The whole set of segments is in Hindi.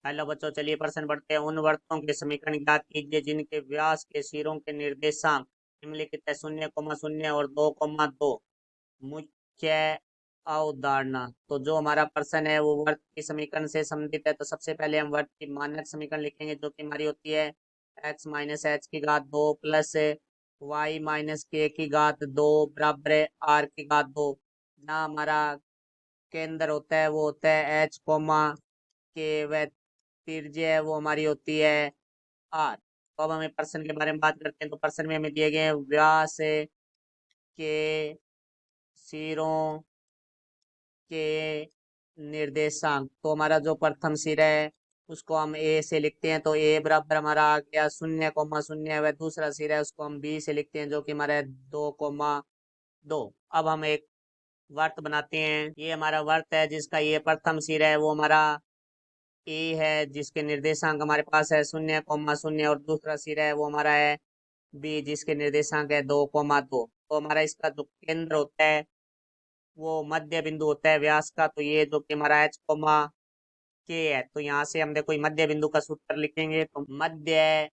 हेलो बच्चों, चलिए प्रश्न पढ़ते हैं। उन वृत्तों के समीकरण ज्ञात कीजिए जिनके व्यास के सिरों के निर्देशांक निम्नलिखित है 0,0 और 2,2। मुख्य अवधारणा। तो जो हमारा प्रश्न है वो वर्त की समीकरण से संबंधित है। तो सबसे पहले हम वर्त की मानक समीकरण लिखेंगे जो कि हमारी होती है x माइनस एच की घात 2 प्लस वाई माइनस के की घात 2 बराबर है आर की घात 2। जहाँ हमारा केंद्र होता है वो होता है एच कोमा के, व त्रिज्या है वो हमारी होती है आर। तो अब हमें प्रश्न के बारे में बात करते हैं। तो प्रश्न में हमें दिए गए हैं व्यास के सिरों के निर्देशांक। तो हमारा जो प्रथम सिरा है उसको हम ए से लिखते हैं। तो ए बराबर हमारा आ गया 0,0। वह दूसरा सिरा है उसको हम बी से लिखते हैं जो कि हमारा है 2,2। अब हम एक वर्त बनाते हैं। ये हमारा वर्त है जिसका ये प्रथम सिरा है वो हमारा ए है, जिसके निर्देशांक हमारे पास है 0,0, और दूसरा सिरा है वो हमारा है बी जिसके निर्देशांक है 2,2। तो हमारा इसका जो केंद्र होता है वो मध्य बिंदु होता है व्यास का। तो ये जो कि हमारा एच कोमा के है, तो यहाँ से हम देखो मध्य बिंदु का सूत्र लिखेंगे। तो मध्य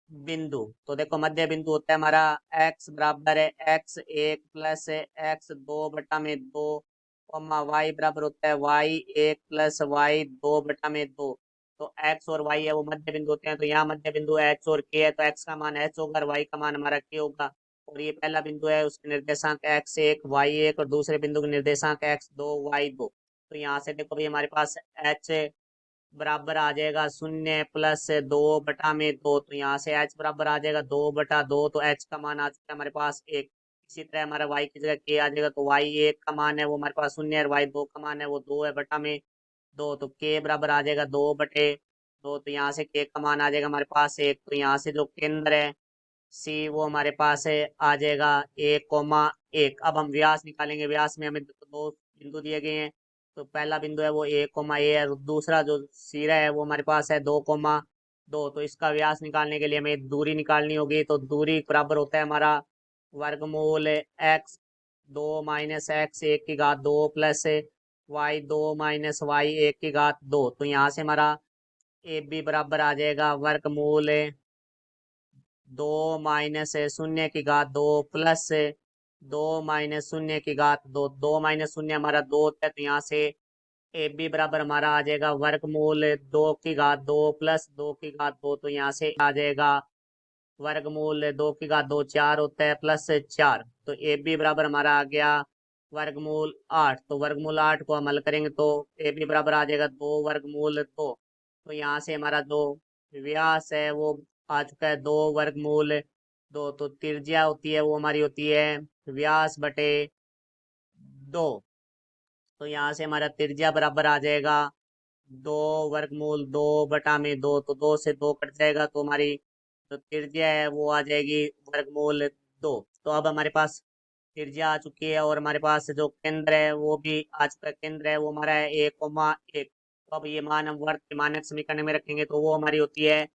बिंदु, तो देखो मध्य बिंदु होता है हमारा x बराबर है x1 प्लस x2/2, वाई बराबर होता है y1 प्लस y2/2। तो x और y है वो मध्य बिंदु होते हैं। तो यहाँ मध्य बिंदु h और k है, तो x का मान h होगा और y का मान हमारा k होगा। और ये पहला बिंदु है उसके निर्देशांक x1 y1 और दूसरे बिंदु के निर्देशांक x2 y2। तो यहाँ से देखो भाई हमारे पास h बराबर आ जाएगा 0 + 2/2। तो यहाँ से h बराबर आ जाएगा 2/2। तो h का मान आ चुका है हमारे पास 1। इसी तरह हमारा y की जगह k आ जाएगा। तो y1 का मान है वो हमारे पास 0 और y2 का मान है वो 2 है बटा में 2। तो k बराबर आ जाएगा 2/2। तो यहाँ से k का मान आ जाएगा हमारे पास 1। तो यहाँ से जो केंद्र है c वो हमारे पास है आ जाएगा 1,1। अब हम व्यास निकालेंगे। व्यास में हमें दो बिंदु दिए गए हैं। तो पहला बिंदु है वो 1,a है और दूसरा जो सिरा है वो हमारे पास है 2,2। तो इसका व्यास निकालने के लिए हमें दूरी निकालनी होगी। तो दूरी बराबर होता है हमारा वर्गमूल x2 - x1 की घात 2 प्लस y2 - y1 की घात 2। तो यहाँ से हमारा ए बी बराबर आ जाएगा वर्गमूल 2 - 0 की घात 2 प्लस 2 - 0 की घात 2। 2 - 0 हमारा 2 होता है। तो यहाँ से ए बी बराबर हमारा आ जाएगा वर्गमूल 2 की घात 2 प्लस 2 की घात 2। तो यहाँ से आ जाएगा वर्गमूल 2 की घात 2 4 होता है प्लस 4। तो ए बी बराबर हमारा आ गया वर्गमूल 8। तो वर्गमूल 8 को हम हल करेंगे तो ए बी बराबर आ जाएगा 2 वर्गमूल 2। तो यहाँ से हमारा जो व्यास है वो आ चुका है 2 वर्गमूल 2। तो त्रिज्या होती है वो हमारी होती है व्यास बटे 2। तो यहाँ से हमारा त्रिज्या बराबर आ जाएगा 2 वर्गमूल 2/2। तो 2 से 2 कट जाएगा तो हमारी जो त्रिज्या है वो आ जाएगी वर्गमूल 2। तो अब हमारे पास त्रिज्या आ चुकी है और हमारे पास जो केंद्र है वो भी आ चुका है। केंद्र है वो हमारा है 1,1। तो अब ये मान हम वर्ग के मानक समीकरण में रखेंगे तो वो हमारी होती है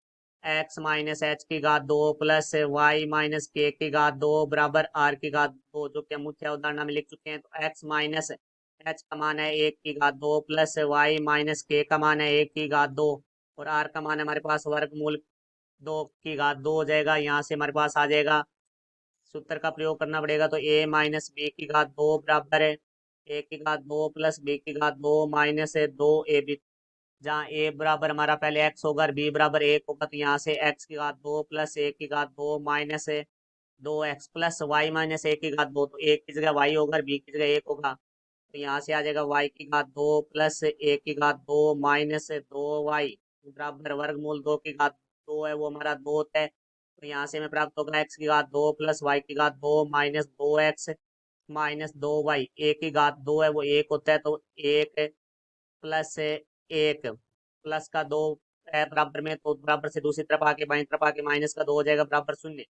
x माइनस एच की घात 2 प्लस वाई माइनस के की घात 2 बराबर आर की घात 2, जो कि हम मुख्य अवधारणा में लिख चुके हैं। तो x माइनस एच का मान है 1 की घात 2 प्लस वाई माइनस के का मान है 1 की घात 2 और आर का मान है हमारे पास वर्गमूल 2 की घात 2 हो जाएगा। यहाँ से हमारे पास आ जाएगा सूत्र का प्रयोग करना पड़ेगा। तो a माइनस बी की घात 2 बराबर है a की घात 2 प्लस b की घात 2 माइनस 2ab। जहाँ a बराबर हमारा पहले x होगा और b बराबर 1 होगा। तो यहाँ से x की घात 2 प्लस 1 की घात 2 minus 2x plus Y minus 1 की घात 2। तो एक की जगह y होगा और b की जगह 1 होगा। तो यहाँ से आ जाएगा y की घात 2 प्लस 1 की घात 2 माइनस 2y बराबर वर्गमूल 2 की घात 2 है वो हमारा 2 होता है। तो यहाँ से हमें प्राप्त होगा x की घात 2 प्लस y की घात 2 माइनस 2x माइनस 2y। 1 की घात 2 है वो 1 होता है। तो 1 प्लस 1 प्लस का 2 है बराबर में, तो बराबर से दूसरी तरफ आके बाईं तरफ आके माइनस का 2 हो जाएगा बराबर 0।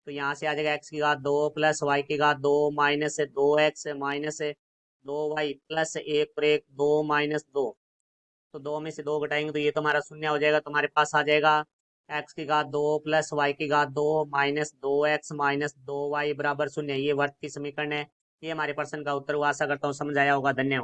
तो यहाँ से आ जाएगा x की घात 2 प्लस y की घात 2 minus 2x minus 2y plus 1 और 1 2 - 2। तो 2 में से 2 घटाएंगे तो ये तो हमारा 0 हो जाएगा। तो हमारे पास आ जाएगा x की घात 2 प्लस y की घात 2 माइनस 2x माइनस 2y बराबर 0। ये वर्ग की समीकरण है। ये हमारे प्रश्न का उत्तर हुआ। आशा करता हूँ समझ आया होगा। धन्यवाद।